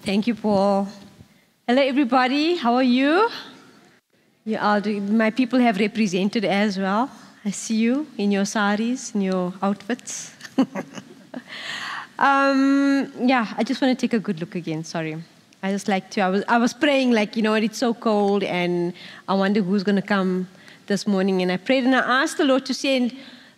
Thank you, Paul. Hello, everybody. How are you? My people have represented as well. I see you in your saris, in your outfits. I just want to take a good look again. Sorry. I just like to. I was praying, it's so cold, and I wonder who's going to come this morning. And I prayed and I asked the Lord to send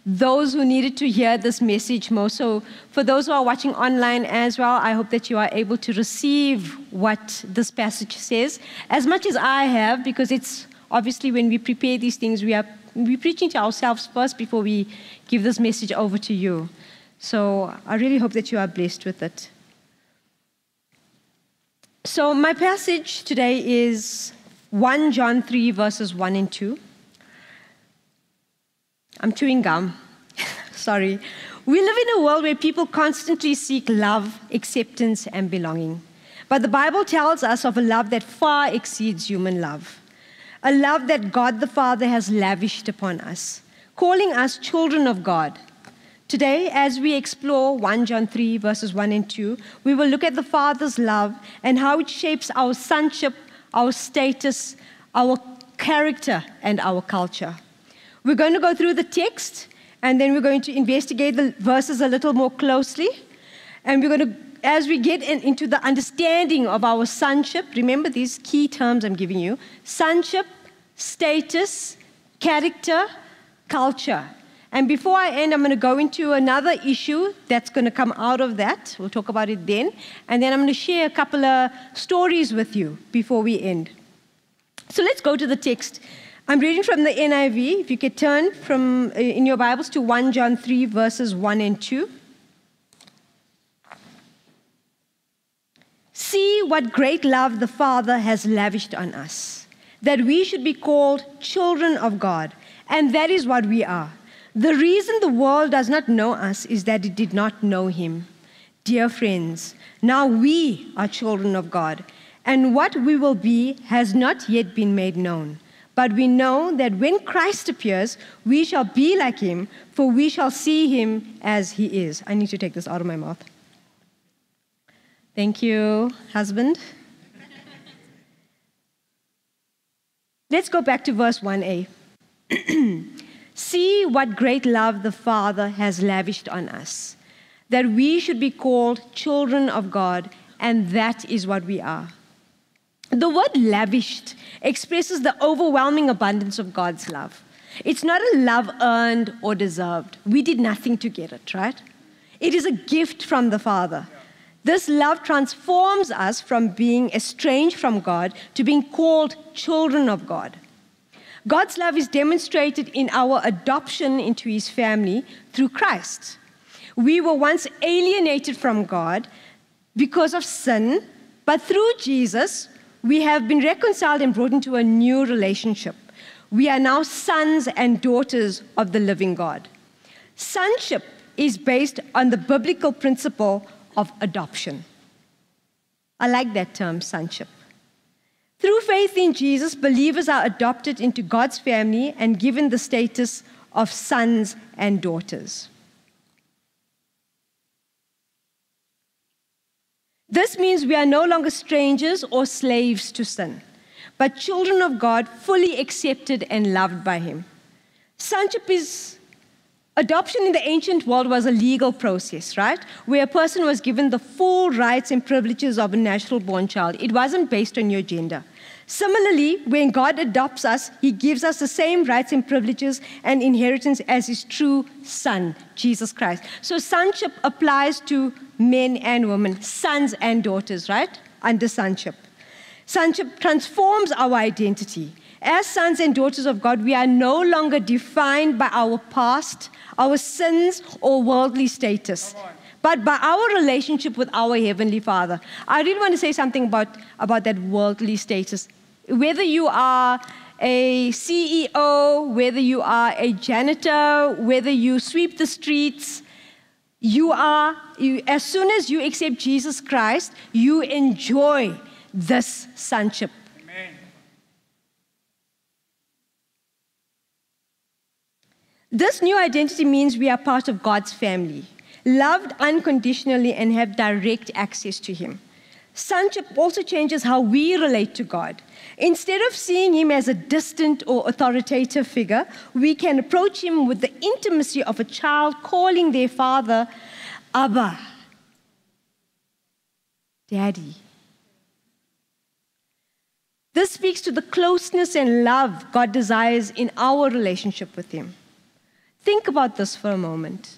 those who needed to hear this message more. So for those who are watching online as well, I hope that you are able to receive what this passage says as much as I have, because it's obviously when we prepare these things, we're preaching to ourselves first before we give this message over to you. So I really hope that you are blessed with it. So my passage today is 1 John 3, verses 1 and 2. I'm chewing gum. Sorry. We live in a world where people constantly seek love, acceptance, and belonging. But the Bible tells us of a love that far exceeds human love. A love that God the Father has lavished upon us, calling us children of God. Today, as we explore 1 John 3, verses 1 and 2, we will look at the Father's love and how it shapes our sonship, our status, our character, and our culture. We're going to go through the text, and then we're going to investigate the verses a little more closely. And we're going to, as we get into the understanding of our sonship, remember these key terms I'm giving you: sonship, status, character, culture. And before I end, I'm going to go into another issue that's going to come out of that. We'll talk about it then. And then I'm going to share a couple of stories with you before we end. So let's go to the text. I'm reading from the NIV. If you could turn in your Bibles to 1 John 3, verses 1 and 2. See what great love the Father has lavished on us, that we should be called children of God, and that is what we are. The reason the world does not know us is that it did not know Him. Dear friends, now we are children of God, and what we will be has not yet been made known. But we know that when Christ appears, we shall be like Him, for we shall see Him as He is. I need to take this out of my mouth. Thank you, husband. Let's go back to verse 1a. See what great love the Father has lavished on us, that we should be called children of God, and that is what we are. The word lavished expresses the overwhelming abundance of God's love. It's not a love earned or deserved. We did nothing to get it, right? It is a gift from the Father. This love transforms us from being estranged from God to being called children of God. God's love is demonstrated in our adoption into His family through Christ. We were once alienated from God because of sin, but through Jesus, we have been reconciled and brought into a new relationship. We are now sons and daughters of the living God. Sonship is based on the biblical principle of adoption. I like that term, sonship. Through faith in Jesus, believers are adopted into God's family and given the status of sons and daughters. This means we are no longer strangers or slaves to sin, but children of God, fully accepted and loved by Him. Adoption in the ancient world was a legal process, right? Where a person was given the full rights and privileges of a natural-born child. It wasn't based on your gender. Similarly, when God adopts us, He gives us the same rights and privileges and inheritance as His true Son, Jesus Christ. So sonship applies to men and women, sons and daughters, right? Under sonship. Sonship transforms our identity. As sons and daughters of God, we are no longer defined by our past, our sins, or worldly status, but by our relationship with our Heavenly Father. I really want to say something about that worldly status. Whether you are a CEO, whether you are a janitor, whether you sweep the streets, as soon as you accept Jesus Christ, you enjoy this sonship. Amen. This new identity means we are part of God's family, loved unconditionally and have direct access to Him. Sonship also changes how we relate to God. Instead of seeing him as a distant or authoritative figure, we can approach him with the intimacy of a child calling their father, Abba, Daddy. This speaks to the closeness and love God desires in our relationship with him. Think about this for a moment.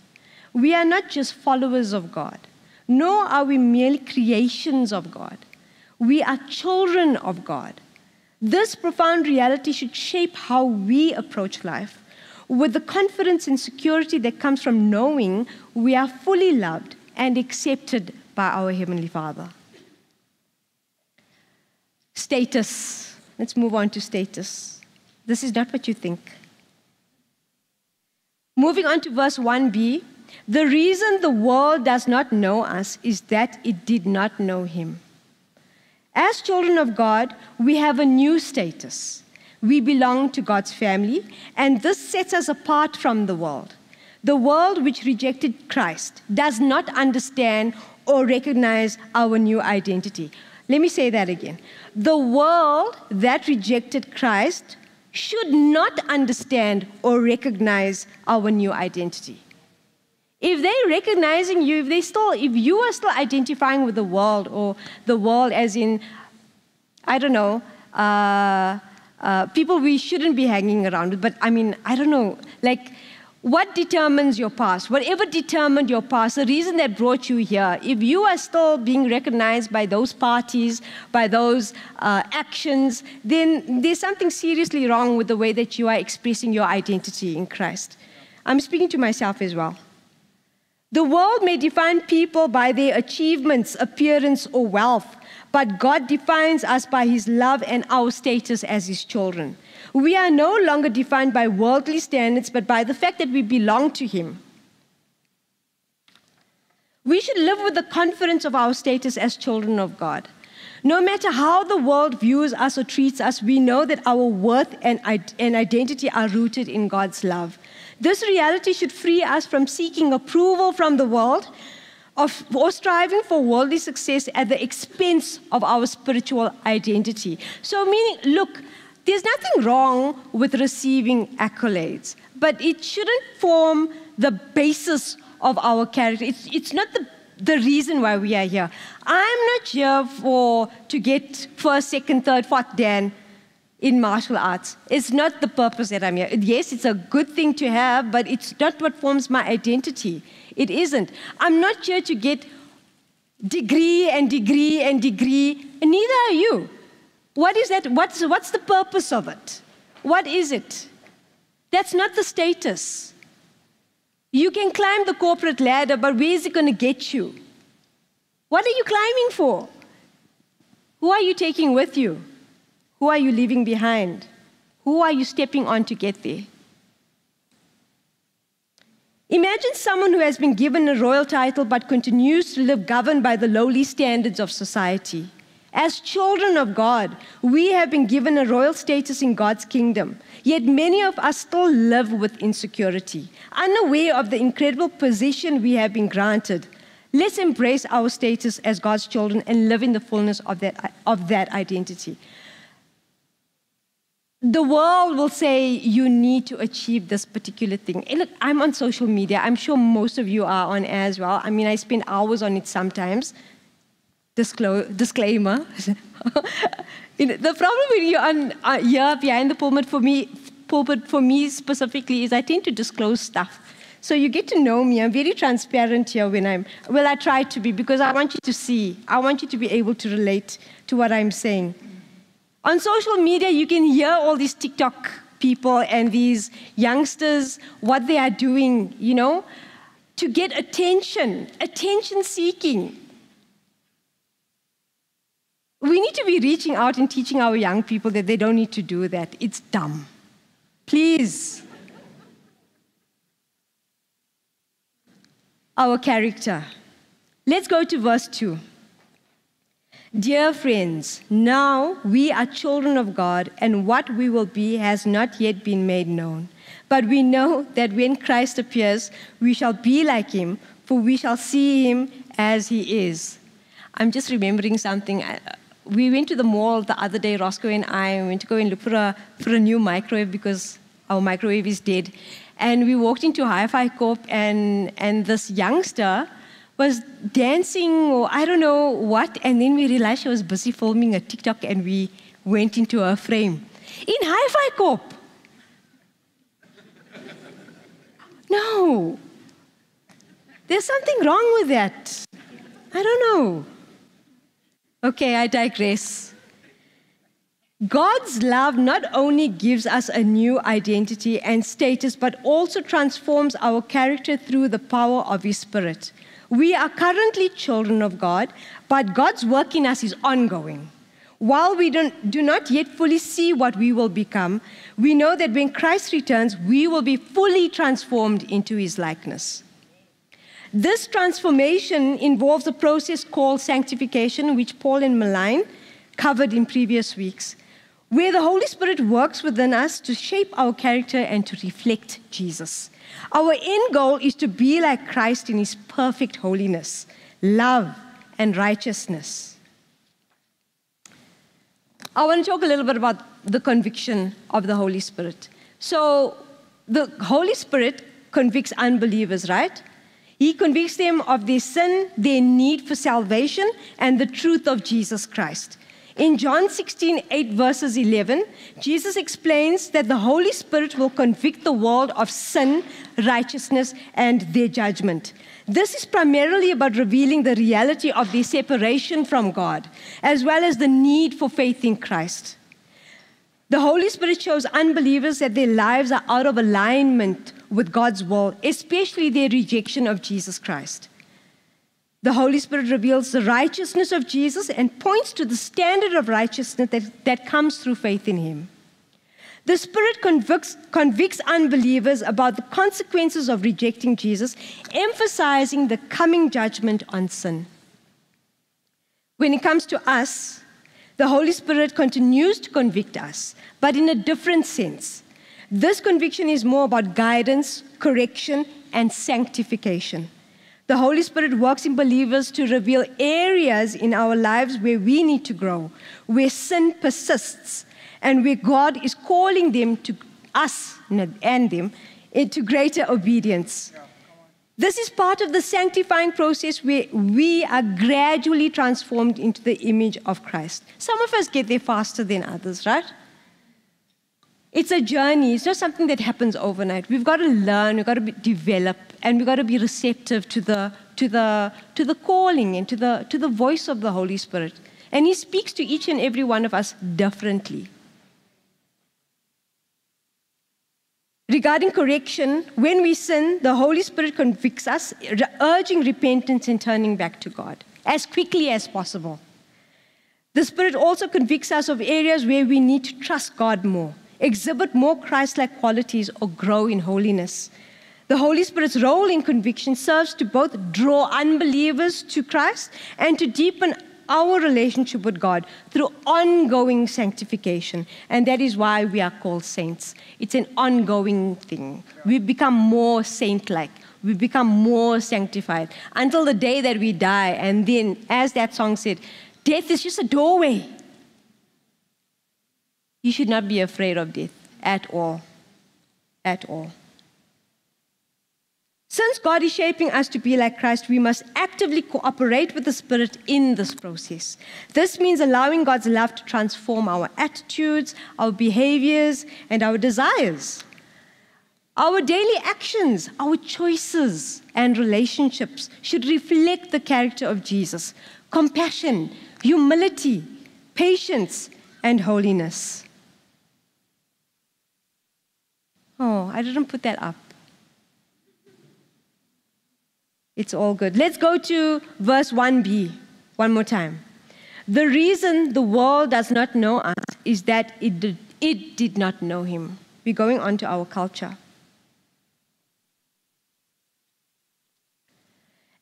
We are not just followers of God, nor are we merely creations of God. We are children of God. This profound reality should shape how we approach life, with the confidence and security that comes from knowing we are fully loved and accepted by our Heavenly Father. Status. Let's move on to status. This is not what you think. Moving on to verse 1b, the reason the world does not know us is that it did not know him. As children of God, we have a new status. We belong to God's family, and this sets us apart from the world. The world which rejected Christ does not understand or recognize our new identity. Let me say that again. The world that rejected Christ should not understand or recognize our new identity. If they're recognizing you, if you are still identifying with the world, or the world as in, I don't know, people we shouldn't be hanging around with, but I mean, I don't know, like, what determines your past? Whatever determined your past, the reason that brought you here, if you are still being recognized by those parties, by those actions, then there's something seriously wrong with the way that you are expressing your identity in Christ. I'm speaking to myself as well. The world may define people by their achievements, appearance, or wealth, but God defines us by his love and our status as his children. We are no longer defined by worldly standards, but by the fact that we belong to him. We should live with the confidence of our status as children of God. No matter how the world views us or treats us, we know that our worth and identity are rooted in God's love. This reality should free us from seeking approval from the world or striving for worldly success at the expense of our spiritual identity. So meaning, look, there's nothing wrong with receiving accolades, but it shouldn't form the basis of our character. It's not the reason why we are here. I'm not here to get first, second, third, fourth Dan in martial arts. It's not the purpose that I'm here. Yes, it's a good thing to have, but it's not what forms my identity. It isn't. I'm not here to get degree and degree and degree, and neither are you. What is that? What's the purpose of it? What is it? That's not the status. You can climb the corporate ladder, but where is it going to get you? What are you climbing for? Who are you taking with you? Who are you leaving behind? Who are you stepping on to get there? Imagine someone who has been given a royal title but continues to live governed by the lowly standards of society. As children of God, we have been given a royal status in God's kingdom, yet many of us still live with insecurity, unaware of the incredible position we have been granted. Let's embrace our status as God's children and live in the fullness of that identity. The world will say you need to achieve this particular thing. And look, I'm on social media. I'm sure most of you are on as well. I mean, I spend hours on it sometimes. Disclaimer. The problem when you're on here behind the pulpit for me specifically is I tend to disclose stuff. So you get to know me. I'm very transparent here I try to be, because I want you to see. I want you to be able to relate to what I'm saying. On social media, you can hear all these TikTok people and these youngsters, what they are doing, to get attention seeking. We need to be reaching out and teaching our young people that they don't need to do that. It's dumb. Please. Our character. Let's go to verse 2. Dear friends, now we are children of God, and what we will be has not yet been made known. But we know that when Christ appears, we shall be like him, for we shall see him as he is. I'm just remembering something. We went to the mall the other day, Roscoe and I went to go and look for a new microwave because our microwave is dead. And we walked into Hi-Fi Corp, and this youngster was dancing, or I don't know what, and then we realized she was busy filming a TikTok, and we went into her frame. In Hi-Fi Corp. No. There's something wrong with that. I don't know. Okay, I digress. God's love not only gives us a new identity and status, but also transforms our character through the power of His Spirit. We are currently children of God, but God's work in us is ongoing. While we do not yet fully see what we will become, we know that when Christ returns, we will be fully transformed into His likeness. This transformation involves a process called sanctification, which Paul and Maline covered in previous weeks, where the Holy Spirit works within us to shape our character and to reflect Jesus. Our end goal is to be like Christ in His perfect holiness, love, and righteousness. I want to talk a little bit about the conviction of the Holy Spirit. So the Holy Spirit convicts unbelievers, right? He convicts them of their sin, their need for salvation, and the truth of Jesus Christ. In John 16:8, verses 11, Jesus explains that the Holy Spirit will convict the world of sin, righteousness, and their judgment. This is primarily about revealing the reality of their separation from God, as well as the need for faith in Christ. The Holy Spirit shows unbelievers that their lives are out of alignment with God's will, especially their rejection of Jesus Christ. The Holy Spirit reveals the righteousness of Jesus and points to the standard of righteousness that comes through faith in Him. The Spirit convicts unbelievers about the consequences of rejecting Jesus, emphasizing the coming judgment on sin. When it comes to us, the Holy Spirit continues to convict us, but in a different sense. This conviction is more about guidance, correction, and sanctification. The Holy Spirit works in believers to reveal areas in our lives where we need to grow, where sin persists, and where God is calling them to us and them into greater obedience. This is part of the sanctifying process where we are gradually transformed into the image of Christ. Some of us get there faster than others, right? It's a journey. It's not something that happens overnight. We've got to learn, we've got to develop, and we've got to be receptive to the calling and to the voice of the Holy Spirit. And He speaks to each and every one of us differently. Regarding correction, when we sin, the Holy Spirit convicts us, urging repentance and turning back to God as quickly as possible. The Spirit also convicts us of areas where we need to trust God more, exhibit more Christ-like qualities, or grow in holiness. The Holy Spirit's role in conviction serves to both draw unbelievers to Christ and to deepen our relationship with God through ongoing sanctification. And that is why we are called saints. It's an ongoing thing. We become more saint-like. We become more sanctified until the day that we die. And then, as that song said, death is just a doorway. You should not be afraid of death at all. At all. Since God is shaping us to be like Christ, we must actively cooperate with the Spirit in this process. This means allowing God's love to transform our attitudes, our behaviors, and our desires. Our daily actions, our choices, and relationships should reflect the character of Jesus: compassion, humility, patience, and holiness. Oh, I didn't put that up. It's all good. Let's go to verse 1b one more time. The reason the world does not know us is that it did not know Him. We're going on to our culture.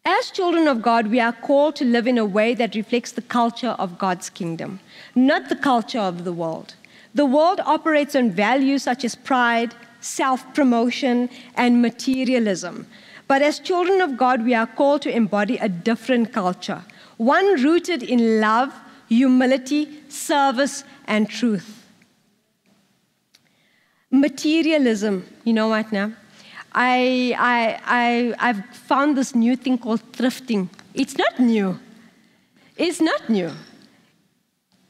As children of God, we are called to live in a way that reflects the culture of God's kingdom, not the culture of the world. The world operates on values such as pride, self-promotion, and materialism. But as children of God, we are called to embody a different culture, one rooted in love, humility, service, and truth. Materialism, you know what now? I've found this new thing called thrifting. It's not new. It's not new.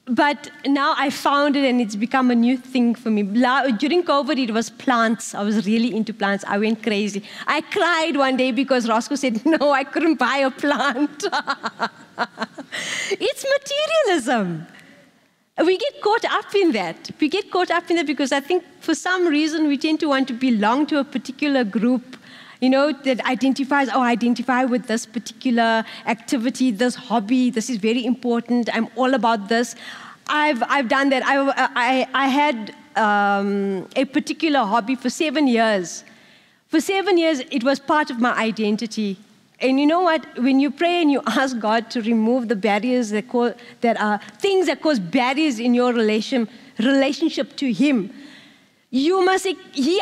But now I found it and it's become a new thing for me. During COVID, it was plants. I was really into plants. I went crazy. I cried one day because Roscoe said, no, I couldn't buy a plant. It's materialism. We get caught up in that. We get caught up in that because I think for some reason we tend to want to belong to a particular group, that identifies, I identify with this particular activity, this hobby, this is very important, I'm all about this. I've done that. I had a particular hobby for 7 years. For 7 years, it was part of my identity. And you know what? When you pray and you ask God to remove the barriers that are things that cause barriers in your relationship to Him, He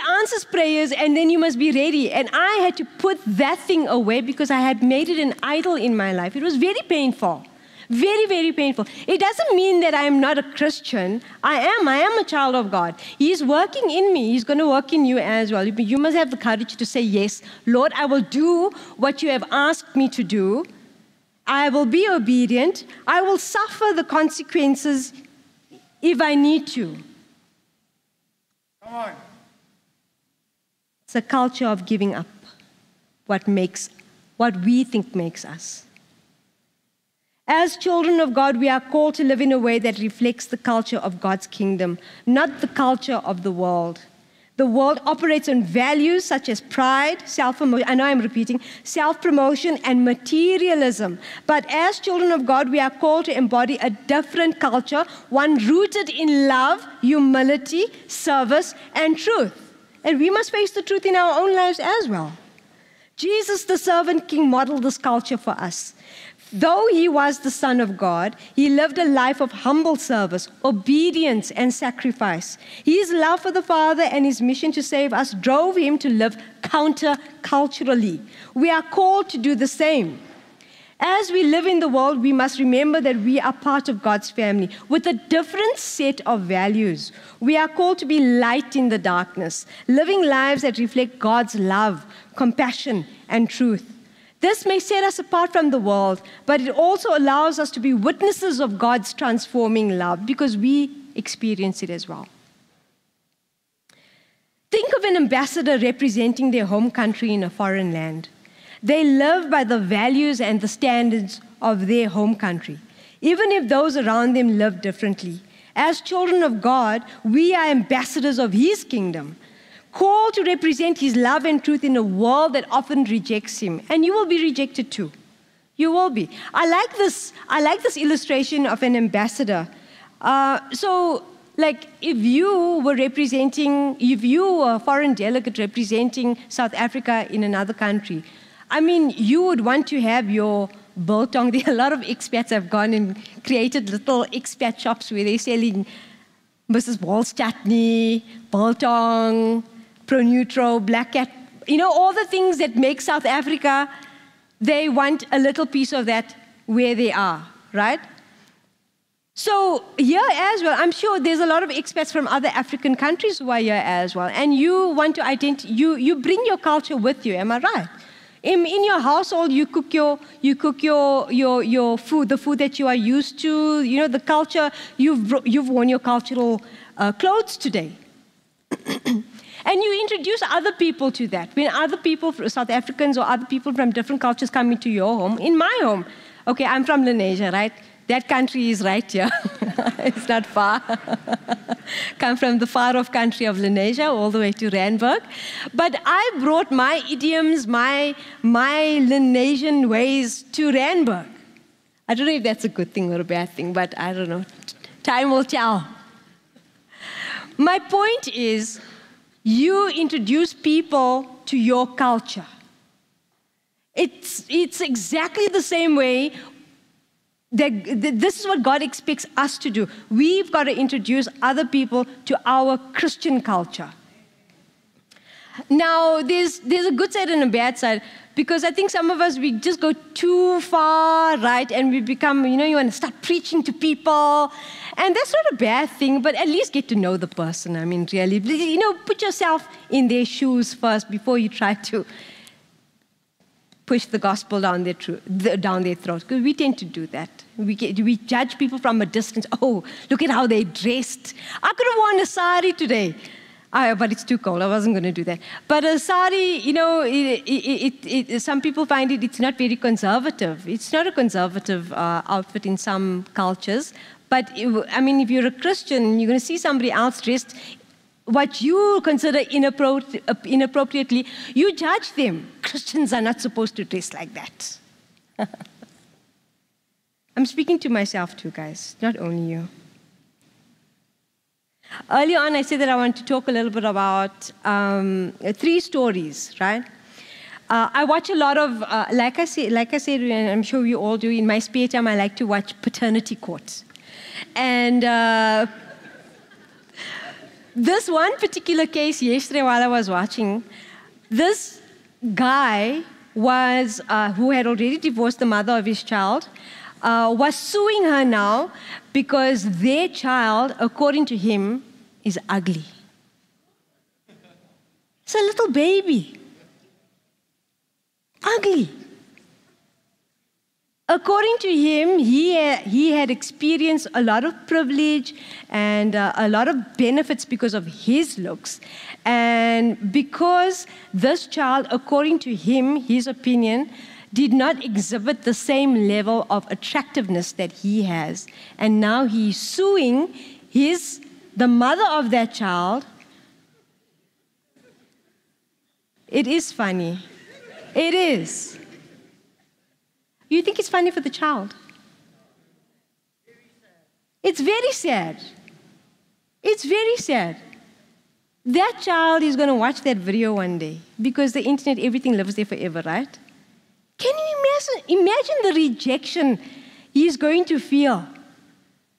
answers prayers and then you must be ready. And I had to put that thing away because I had made it an idol in my life. It was very painful. Very, very painful. It doesn't mean that I am not a Christian. I am a child of God. He's working in me. He's going to work in you as well. You must have the courage to say, yes, Lord, I will do what you have asked me to do. I will be obedient. I will suffer the consequences if I need to. Come on. It's a culture of giving up what we think makes us. As children of God, we are called to live in a way that reflects the culture of God's kingdom, not the culture of the world. The world operates on values such as pride, self-promotion, I know I'm repeating, self-promotion and materialism. But as children of God, we are called to embody a different culture, one rooted in love, humility, service, and truth. And we must face the truth in our own lives as well. Jesus, the servant king, modeled this culture for us. Though he was the Son of God, he lived a life of humble service, obedience, and sacrifice. His love for the Father and his mission to save us drove him to live counter-culturally. We are called to do the same. As we live in the world, we must remember that we are part of God's family with a different set of values. We are called to be light in the darkness, living lives that reflect God's love, compassion, and truth. This may set us apart from the world, but it also allows us to be witnesses of God's transforming love because we experience it as well. Think of an ambassador representing their home country in a foreign land. They live by the values and the standards of their home country, even if those around them live differently. As children of God, we are ambassadors of His kingdom, called to represent His love and truth in a world that often rejects Him. And you will be rejected too. You will be. I like this illustration of an ambassador. If you were a foreign delegate representing South Africa in another country, you would want to have your biltong. There are a lot of expats have gone and created little expat shops where they're selling Mrs. Ball's chutney, biltong, Pro Nutro, Black Cat, all the things that make South Africa, they want a little piece of that where they are, right? So here as well, I'm sure there's a lot of expats from other African countries who are here as well, and you want to you bring your culture with you, am I right? In your household, you cook your food, the food that you are used to, the culture, you've worn your cultural clothes today. And you introduce other people to that. When other people, South Africans or other people from different cultures come into your home, in my home, okay, I'm from Lenasia, right? That country is right here. It's not far. Come from the far-off country of Lenasia all the way to Randburg. But I brought my idioms, my Lenasian ways to Randburg. I don't know if that's a good thing or a bad thing, but I don't know. Time will tell. My point is, you introduce people to your culture. It's exactly the same way this is what God expects us to do. We've got to introduce other people to our Christian culture. Now, there's a good side and a bad side, because I think some of us, we just go too far, right? And we become, you want to start preaching to people. And that's not a bad thing, but at least get to know the person. I mean, really, put yourself in their shoes first before you try to push the gospel down their throat, because we tend to do that. We judge people from a distance. Oh, look at how they dressed. I could have worn a sari today. But it's too cold. I wasn't going to do that. But a sari, some people find it's not very conservative. It's not a conservative outfit in some cultures. But, if you're a Christian, you're going to see somebody else dressed what you consider inappropriately, you judge them. Christians are not supposed to dress like that. I'm speaking to myself too, guys, not only you. Earlier on, I said that I want to talk a little bit about 3 stories, right? I watch a lot of, like I said, and I'm sure you all do, in my spare time, I like to watch Paternity Court. And this one particular case yesterday while I was watching, this guy was, who had already divorced the mother of his child, was suing her now because their child, according to him, is ugly. It's a little baby. Ugly. According to him, he had experienced a lot of privilege and a lot of benefits because of his looks. And because this child, according to him, his opinion, did not exhibit the same level of attractiveness that he has. And now he's suing the mother of that child. It is funny. It is. You think it's funny for the child? It's very sad. It's very sad. That child is going to watch that video one day because the internet, everything lives there forever, right? Can you imagine the rejection he's going to feel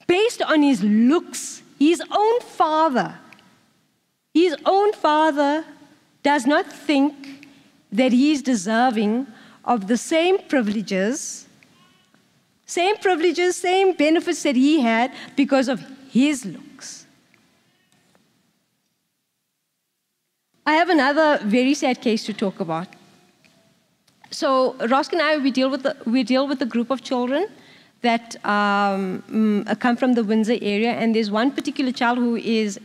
based on his looks? His own father does not think that he's deserving of the same privileges, same benefits that he had because of his looks. I have another very sad case to talk about. So Rosk and I, we deal with a group of children that come from the Windsor area, and there's one particular child who is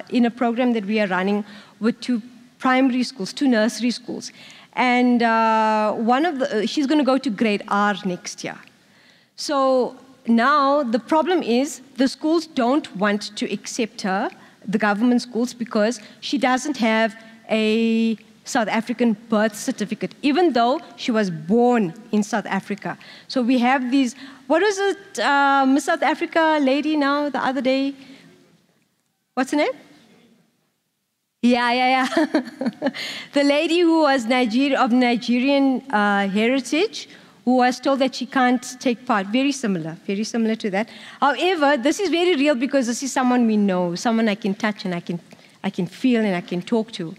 in a program that we are running with 2 primary schools, 2 nursery schools. And she's going to go to grade R next year. So now the problem is the schools don't want to accept her, the government schools, because she doesn't have a South African birth certificate, even though she was born in South Africa. So we have these, what is it, Miss South Africa lady now, the other day? What's her name? Yeah. The lady who was of Nigerian heritage, who was told that she can't take part. Very similar to that. However, this is very real because this is someone we know, someone I can touch and I can feel and I can talk to.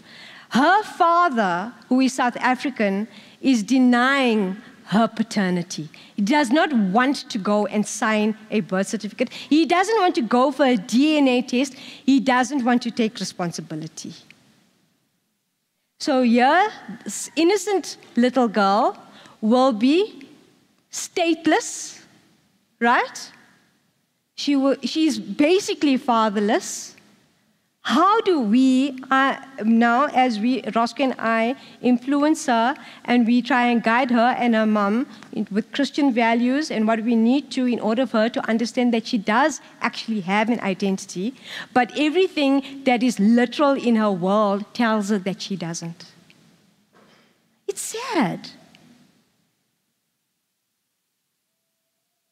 Her father, who is South African, is denying her paternity. He does not want to go and sign a birth certificate. He doesn't want to go for a DNA test. He doesn't want to take responsibility. So here, this innocent little girl will be stateless, right? She's basically fatherless. How do we now, as Roscoe and I, influence her and we try and guide her and her mom with Christian values and what we need to in order for her to understand that she does actually have an identity, but everything that is literal in her world tells her that she doesn't. It's sad.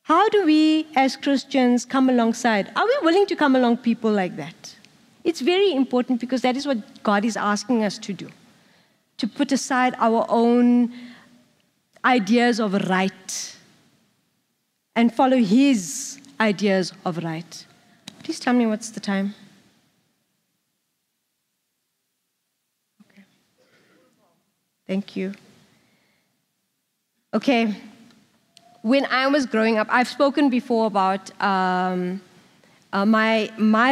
How do we, as Christians, come alongside? Are we willing to come along people like that? It's very important because that is what God is asking us to do, to put aside our own ideas of right and follow His ideas of right. Please tell me what's the time. Okay. Thank you. Okay. When I was growing up, I've spoken before about my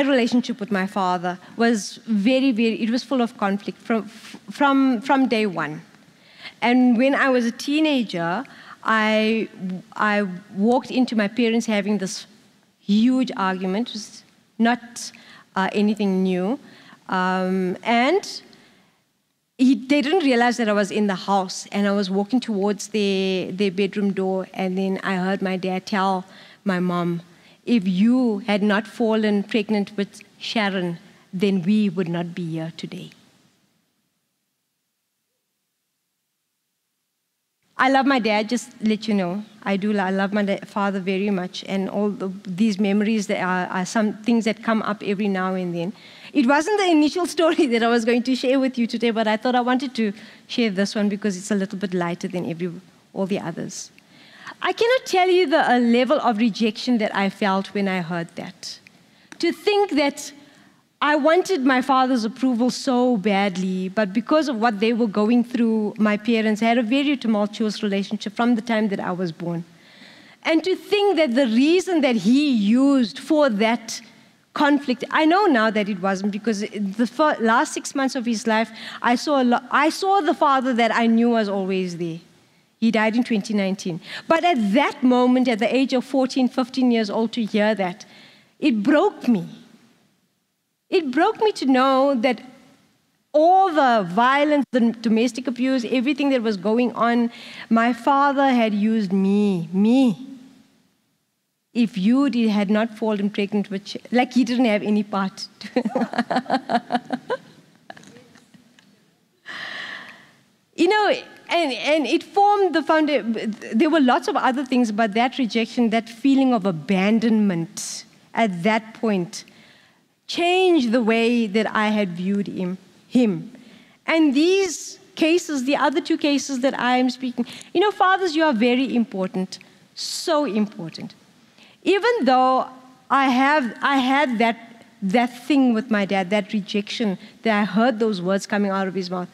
relationship with my father was it was full of conflict from day one. And when I was a teenager, I walked into my parents having this huge argument. It was not anything new. And they didn't realize that I was in the house, and I was walking towards their bedroom door, and then I heard my dad tell my mom, if you had not fallen pregnant with Sharon, then we would not be here today. I love my dad, just let you know. I do. I love my father very much, and all these memories that are some things that come up every now and then. It wasn't the initial story that I was going to share with you today, but I thought I wanted to share this one because it's a little bit lighter than all the others. I cannot tell you the level of rejection that I felt when I heard that. To think that I wanted my father's approval so badly, but because of what they were going through, my parents had a very tumultuous relationship from the time that I was born. And to think that the reason that he used for that conflict, I know now that it wasn't, because the last 6 months of his life, I saw the father that I knew was always there. He died in 2019. But at that moment, at the age of 14, 15 years old, to hear that, it broke me. It broke me to know that all the violence, the domestic abuse, everything that was going on, my father had used me. If you had not fallen pregnant with, like he didn't have any part. You know, and it formed the foundation. There were lots of other things, but that rejection, that feeling of abandonment at that point, changed the way that I had viewed him. And these cases, the other two cases that I am speaking, you know, fathers, you are very important, so important. Even though I had that thing with my dad, that rejection, that I heard those words coming out of his mouth,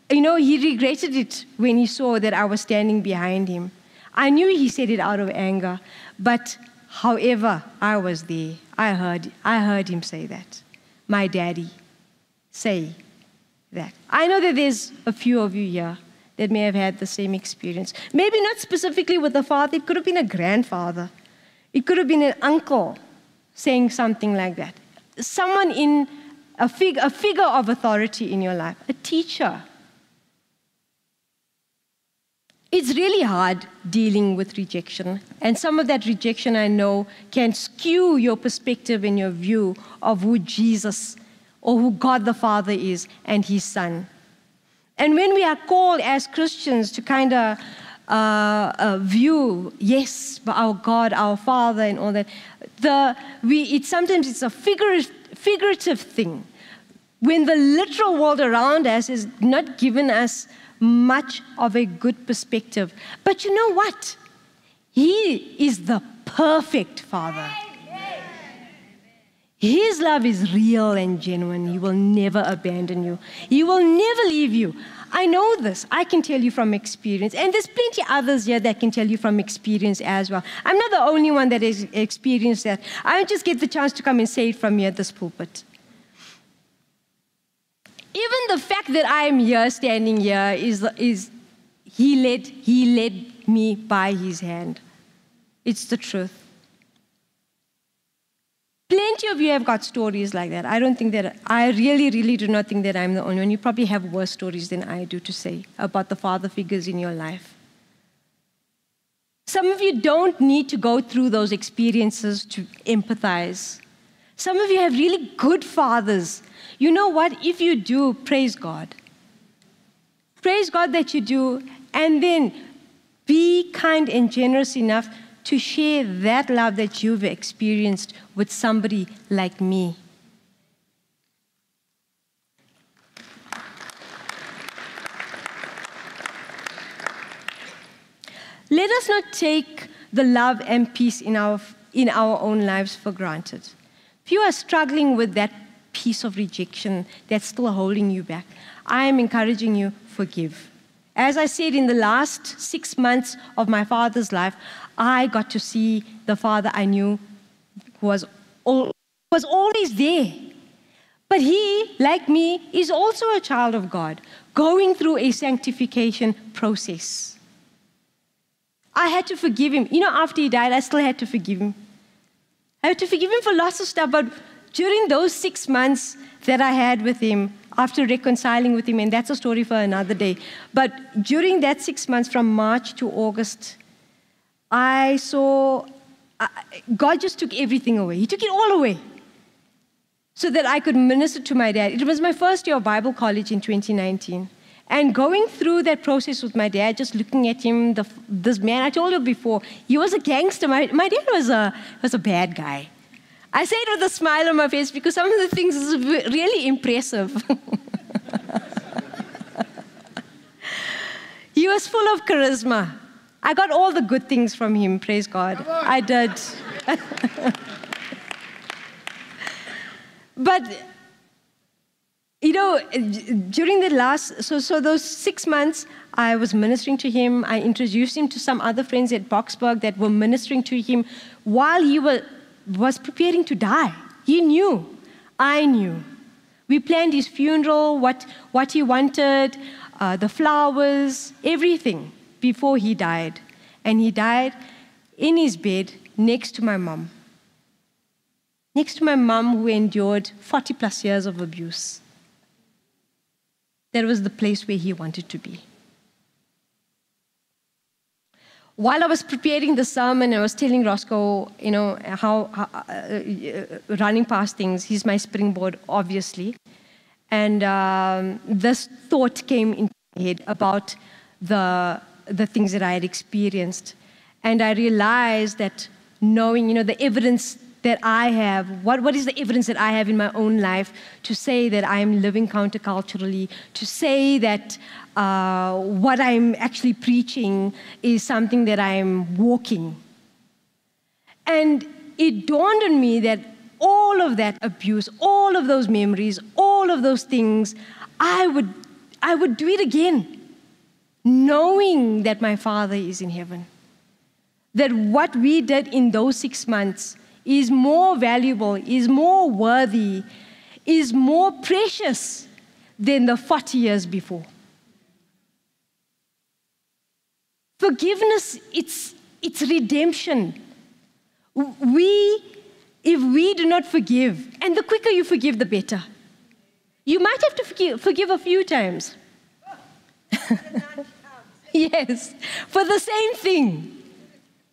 you know, he regretted it when he saw that I was standing behind him. I knew he said it out of anger, but however, I was there. I heard him say that. My daddy say that. I know that there's a few of you here that may have had the same experience. Maybe not specifically with a father. It could have been a grandfather. It could have been an uncle saying something like that. Someone in a figure of authority in your life, a teacher. It's really hard dealing with rejection. And some of that rejection, I know, can skew your perspective and your view of who Jesus or who God the Father is and His Son. And when we are called as Christians to kind of view, yes, but our God, our Father and all that, sometimes it's a figurative thing. When the literal world around us is not giving us much of a good perspective. But you know what? He is the perfect Father. His love is real and genuine. He will never abandon you. He will never leave you. I know this. I can tell you from experience. And there's plenty others here that can tell you from experience as well. I'm not the only one that has experienced that. I don't just get the chance to come and say it from here at this pulpit. Even the fact that I am here, standing here, is He led me by His hand. It's the truth. Plenty of you have got stories like that. I really, really do not think that I'm the only one. You probably have worse stories than I do to say about the father figures in your life. Some of you don't need to go through those experiences to empathize. Some of you have really good fathers. You know what? If you do, praise God. Praise God that you do, and then be kind and generous enough to share that love that you've experienced with somebody like me. Let us not take the love and peace in our own lives for granted. If you are struggling with that piece of rejection that's still holding you back, I am encouraging you, forgive. As I said, in the last 6 months of my father's life, I got to see the father I knew who was always there. But he, like me, is also a child of God, going through a sanctification process. I had to forgive him. After he died, I still had to forgive him. I had to forgive him for lots of stuff, but during those 6 months that I had with him, after reconciling with him, and that's a story for another day, but during that 6 months, from March to August, I saw God just took everything away. He took it all away so that I could minister to my dad. It was my first year of Bible college in 2019. And going through that process with my dad, just looking at him, this man, I told you before, he was a gangster. My dad was a bad guy. I say it with a smile on my face because some of the things is really impressive. He was full of charisma. I got all the good things from him, praise God. I did. But, during the last, so those 6 months, I was ministering to him. I introduced him to some other friends at Boksburg that were ministering to him while he was preparing to die. He knew. I knew. We planned his funeral, what he wanted, the flowers, everything before he died. And he died in his bed next to my mom. Next to my mom, who endured 40 plus years of abuse. That was the place where he wanted to be. While I was preparing the sermon, I was telling Roscoe, how running past things, he's my springboard, obviously. And this thought came into my head about the things that I had experienced. And I realized that knowing, the evidence that I have, what is the evidence that I have in my own life to say that I am living counterculturally, to say that what I'm actually preaching is something that I'm walking. And it dawned on me that all of that abuse, all of those memories, all of those things, I would do it again, knowing that my Father is in heaven. That what we did in those 6 months is more valuable, is more worthy, is more precious than the 40 years before. Forgiveness, it's redemption. If we do not forgive, and the quicker you forgive, the better. You might have to forgive a few times. Yes, for the same thing.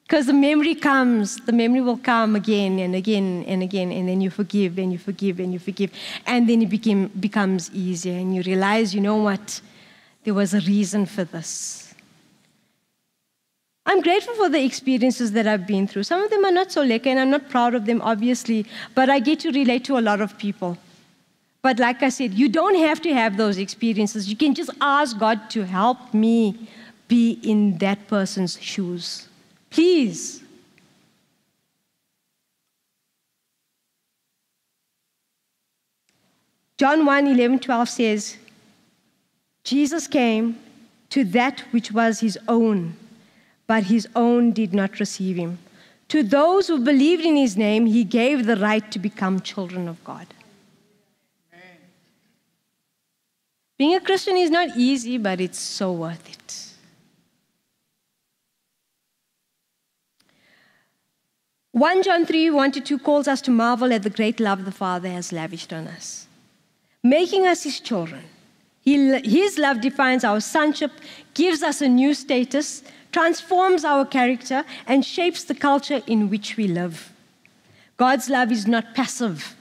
Because the memory will come again and again and again, and then you forgive and you forgive and you forgive. And then it becomes easier, and you realize, you know what, there was a reason for this. I'm grateful for the experiences that I've been through. Some of them are not so lekker, and I'm not proud of them, obviously, but I get to relate to a lot of people. But like I said, you don't have to have those experiences. You can just ask God to help me be in that person's shoes. Please. John 1:11-12 says, Jesus came to that which was his own, but his own did not receive him. To those who believed in his name, he gave the right to become children of God. Amen. Being a Christian is not easy, but it's so worth it. 1 John 3:1-2 calls us to marvel at the great love the Father has lavished on us, making us his children. His love defines our sonship, gives us a new status, transforms our character, and shapes the culture in which we live. God's love is not passive.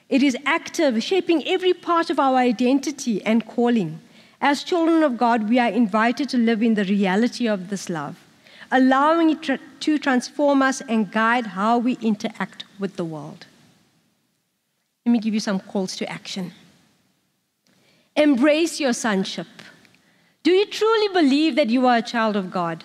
It is active, shaping every part of our identity and calling. As children of God, we are invited to live in the reality of this love, allowing it to transform us and guide how we interact with the world. Let me give you some calls to action. Embrace your sonship. Do you truly believe that you are a child of God?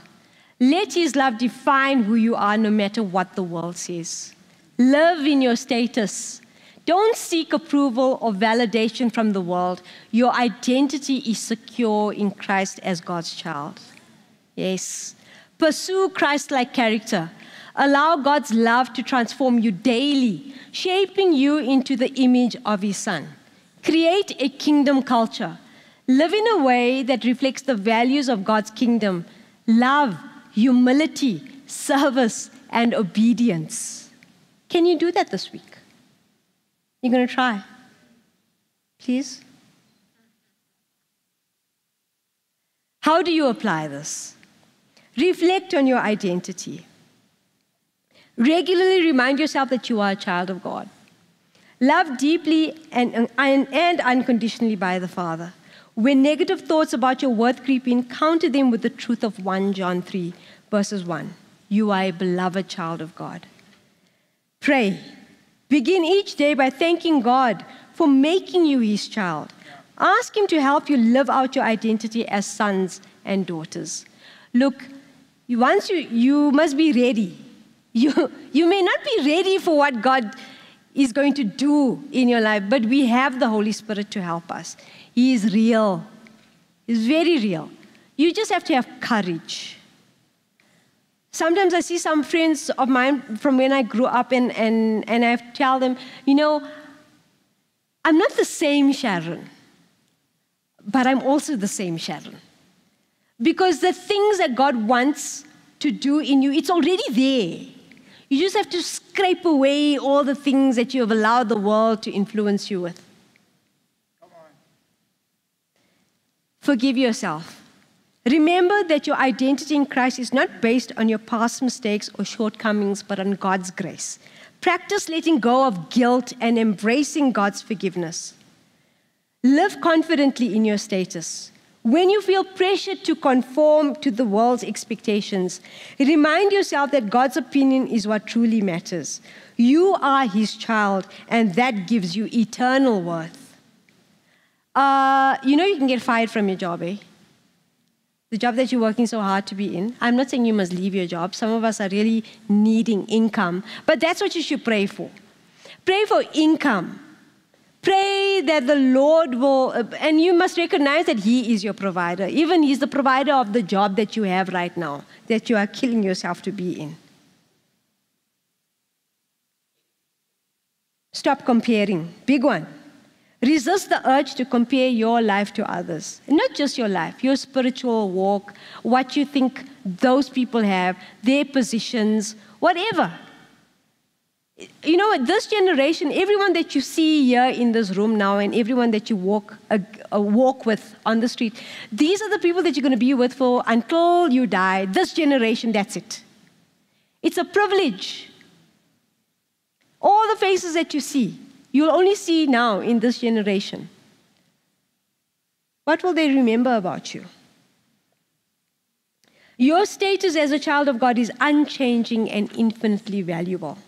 Let his love define who you are no matter what the world says. Live in your status. Don't seek approval or validation from the world. Your identity is secure in Christ as God's child. Yes. Pursue Christ-like character. Allow God's love to transform you daily, shaping you into the image of His Son. Create a kingdom culture. Live in a way that reflects the values of God's kingdom: love, humility, service, and obedience. Can you do that this week? You're going to try? Please? How do you apply this? Reflect on your identity. Regularly remind yourself that you are a child of God. Love deeply and unconditionally by the Father. When negative thoughts about your worth creep in, counter them with the truth of 1 John 3, verses 1. You are a beloved child of God. Pray. Begin each day by thanking God for making you His child. Ask Him to help you live out your identity as sons and daughters. Look, once you must be ready. You may not be ready for what God is going to do in your life, but we have the Holy Spirit to help us. He is real. He's very real. You just have to have courage. Sometimes I see some friends of mine from when I grew up and I tell them, I'm not the same Sharon, but I'm also the same Sharon. Because the things that God wants to do in you, it's already there. You just have to scrape away all the things that you have allowed the world to influence you with. Come on. Forgive yourself. Remember that your identity in Christ is not based on your past mistakes or shortcomings, but on God's grace. Practice letting go of guilt and embracing God's forgiveness. Live confidently in your status. When you feel pressured to conform to the world's expectations, remind yourself that God's opinion is what truly matters. You are His child, and that gives you eternal worth. You can get fired from your job, eh? The job that you're working so hard to be in. I'm not saying you must leave your job. Some of us are really needing income, but that's what you should pray for. Pray for income. Pray that the Lord will, and you must recognize that He is your provider. Even He's the provider of the job that you have right now, that you are killing yourself to be in. Stop comparing. Big one. Resist the urge to compare your life to others. And not just your life, your spiritual walk, what you think those people have, their positions, whatever. This generation, everyone that you see here in this room now and everyone that you walk with on the street, these are the people that you're going to be with for until you die. This generation, that's it. It's a privilege. All the faces that you see, you'll only see now in this generation. What will they remember about you? Your status as a child of God is unchanging and infinitely valuable.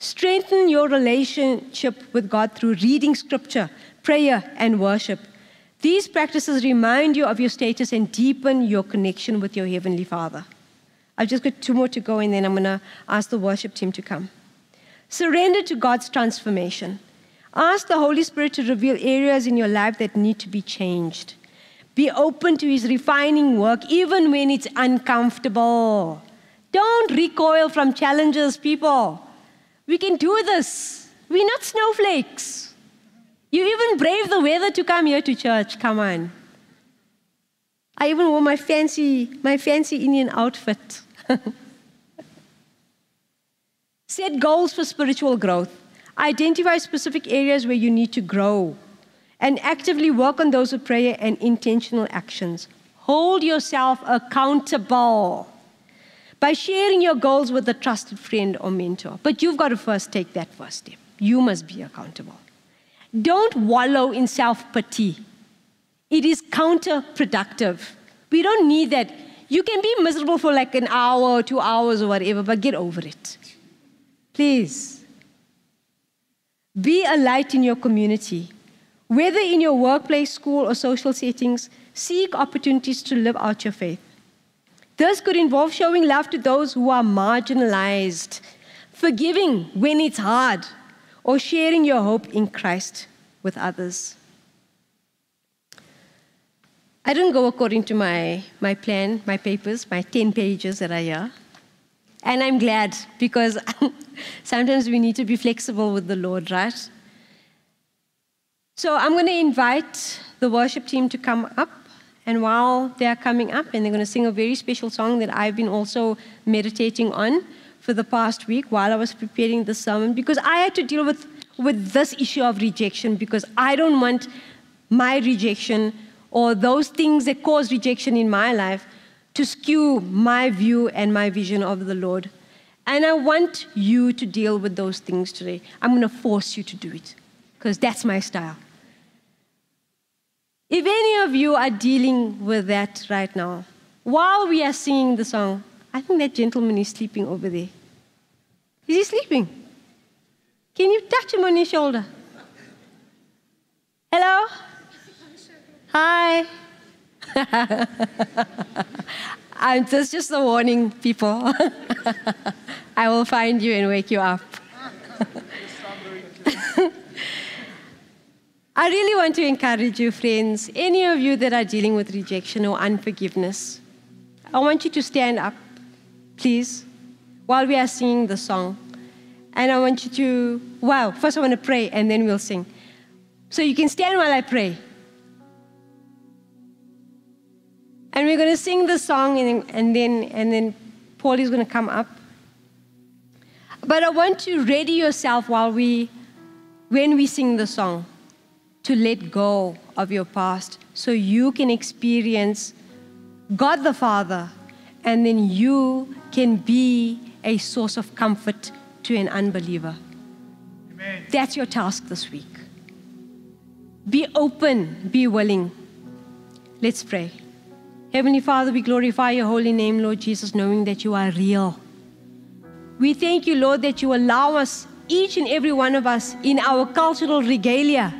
Strengthen your relationship with God through reading Scripture, prayer, and worship. These practices remind you of your status and deepen your connection with your Heavenly Father. I've just got 2 more to go, and then I'm going to ask the worship team to come. Surrender to God's transformation. Ask the Holy Spirit to reveal areas in your life that need to be changed. Be open to His refining work, even when it's uncomfortable. Don't recoil from challenges, people. We can do this. We're not snowflakes. You even brave the weather to come here to church. Come on. I even wore my fancy Indian outfit. Set goals for spiritual growth. Identify specific areas where you need to grow. And actively work on those with prayer and intentional actions. Hold yourself accountable by sharing your goals with a trusted friend or mentor. But you've got to first take that first step. You must be accountable. Don't wallow in self-pity. It is counterproductive. We don't need that. You can be miserable for like an hour or 2 hours or whatever, but get over it. Please. Be a light in your community. Whether in your workplace, school, or social settings, seek opportunities to live out your faith. This could involve showing love to those who are marginalized, forgiving when it's hard, or sharing your hope in Christ with others. I didn't go according to my plan, my papers, my 10 pages that are here. And I'm glad, because sometimes we need to be flexible with the Lord, right? So I'm going to invite the worship team to come up. And while they're coming up, and they're going to sing a very special song that I've been also meditating on for the past week while I was preparing the sermon, because I had to deal with this issue of rejection, because I don't want my rejection or those things that cause rejection in my life to skew my view and my vision of the Lord. And I want you to deal with those things today. I'm going to force you to do it, because that's my style. If any of you are dealing with that right now, while we are singing the song, I think that gentleman is sleeping over there. Is he sleeping? Can you touch him on his shoulder? Hello? Hi. That's just a warning, people. I will find you and wake you up. I really want to encourage you, friends, any of you that are dealing with rejection or unforgiveness, I want you to stand up, please, while we are singing the song. And I want you to, first I want to pray and then we'll sing. So you can stand while I pray. And we're going to sing the song, and then Paul is going to come up. But I want to ready yourself when we sing the song, to let go of your past so you can experience God the Father, and then you can be a source of comfort to an unbeliever. Amen. That's your task this week. Be open, be willing. Let's pray. Heavenly Father, we glorify your holy name, Lord Jesus, knowing that you are real. We thank you, Lord, that you allow us, each and every one of us, in our cultural regalia,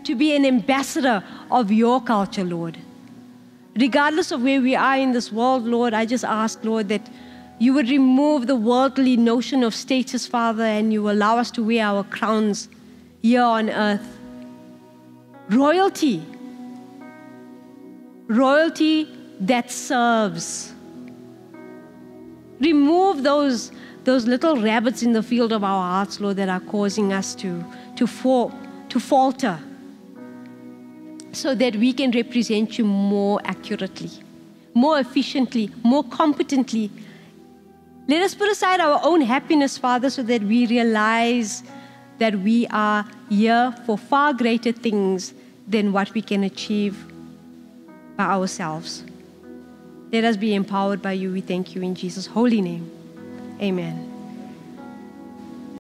to be an ambassador of your culture, Lord. Regardless of where we are in this world, Lord, I just ask, Lord, that you would remove the worldly notion of status, Father, and you allow us to wear our crowns here on earth. Royalty that serves. Remove those little rabbits in the field of our hearts, Lord, that are causing us to falter, so that we can represent you more accurately, more efficiently, more competently. Let us put aside our own happiness, Father, so that we realize that we are here for far greater things than what we can achieve by ourselves. Let us be empowered by you. We thank you in Jesus' holy name. Amen.